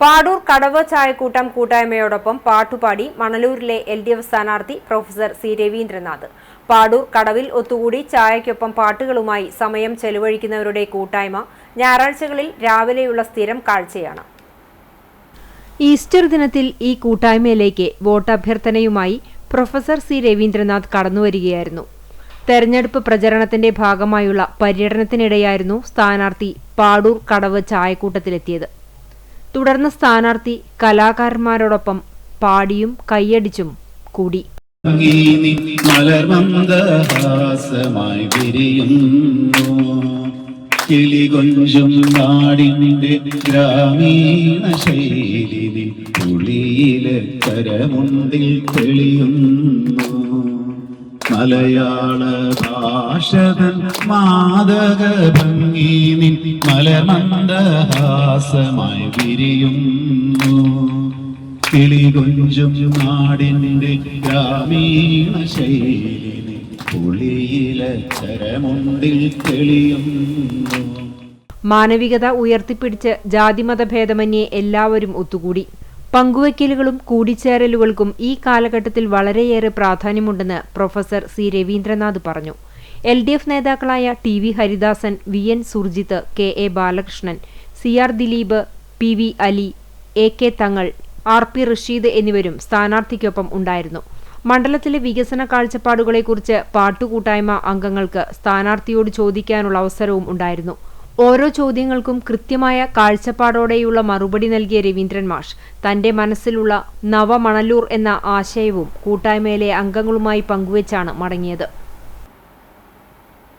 പാടൂർ കടവ് ചായക്കൂട്ടം കൂട്ടായ്മയോടൊപ്പം പാട്ടുപാടി മണലൂരിലെ LDF സ്ഥാനാർത്ഥി professor C Ravindranath. Padur കടവിൽ ഒത്തുകൂടി ചായയ്ക്കൊപ്പം പാട്ടുകളുമായി സമയം ചെലവഴിക്കുന്നവരുടെ കൂട്ടായ്മ ഞായറാഴ്ചകളിൽ രാവിലെയുള്ള സ്ഥിരം കാഴ്ചയാണ്. ഈസ്റ്റർ ദിനത്തിൽ ഈ കൂട്ടായ്മയിലേക്ക് വോട്ടഭ്യർത്ഥനയുമായി പ്രൊഫസർ സി രവീന്ദ്രനാഥ് കടന്നുവരികയായിരുന്നു. തെരഞ്ഞെടുപ്പ് പ്രചരണത്തിന്റെ ഭാഗമായുള്ള പര്യടനത്തിനിടെയായിരുന്നു സ്ഥാനാർത്ഥി പാടൂർ കടവ് ചായക്കൂട്ടത്തിലെത്തിയത്. തുടർന്ന് സ്ഥാനാർത്ഥി കലാകാരന്മാരോടൊപ്പം പാടിയും കൈയടിച്ചും കൂടി. കിളികൊഞ്ചും നാടിന്റെ ഗ്രാമീണ ശൈലി പുളിയിലെ കരമുണ്ടിൽ തെളിയുന്നു. മലയാള ഭാഷതൻ മാദക ഭംഗി നിൻ മലമന്ദഹാസമായി വിരിയുന്നു. കിളികൊഞ്ചും നാടിന്റെ ഗ്രാമീണ ശൈലി പുളിയിലെ കരമുണ്ടിൽ തെളിയുന്നു. മാനവികത ഉയർത്തിപ്പിടിച്ച് ജാതിമതഭേദമന്യേ എല്ലാവരും ഒത്തുകൂടി. പങ്കുവയ്ക്കലുകളും കൂടിച്ചേരലുകൾക്കും ഈ കാലഘട്ടത്തിൽ വളരെയേറെ പ്രാധാന്യമുണ്ടെന്ന് പ്രൊഫസർ സി രവീന്ദ്രനാഥ് പറഞ്ഞു. LDF നേതാക്കളായ TV Haridasan, VN Surjit, KA Balakrishnan, CR Dileep, PV Ali, AK തങ്ങൾ, RP റഷീദ് എന്നിവരും സ്ഥാനാർത്ഥിക്കൊപ്പം ഉണ്ടായിരുന്നു. മണ്ഡലത്തിലെ വികസന കാഴ്ചപ്പാടുകളെക്കുറിച്ച് പാട്ടുകൂട്ടായ്മ അംഗങ്ങൾക്ക് സ്ഥാനാർത്ഥിയോട് ചോദിക്കാനുള്ള അവസരവും ഉണ്ടായിരുന്നു. ഓരോ ചോദ്യങ്ങൾക്കും കൃത്യമായ കാഴ്ചപ്പാടോടെയുള്ള മറുപടി നൽകിയ രവീന്ദ്രൻ മാഷ് തന്റെ മനസ്സിലുള്ള നവമണലൂർ എന്ന ആശയവും കൂട്ടായ്മയിലെ അംഗങ്ങളുമായി പങ്കുവച്ചാണ് മടങ്ങിയത്.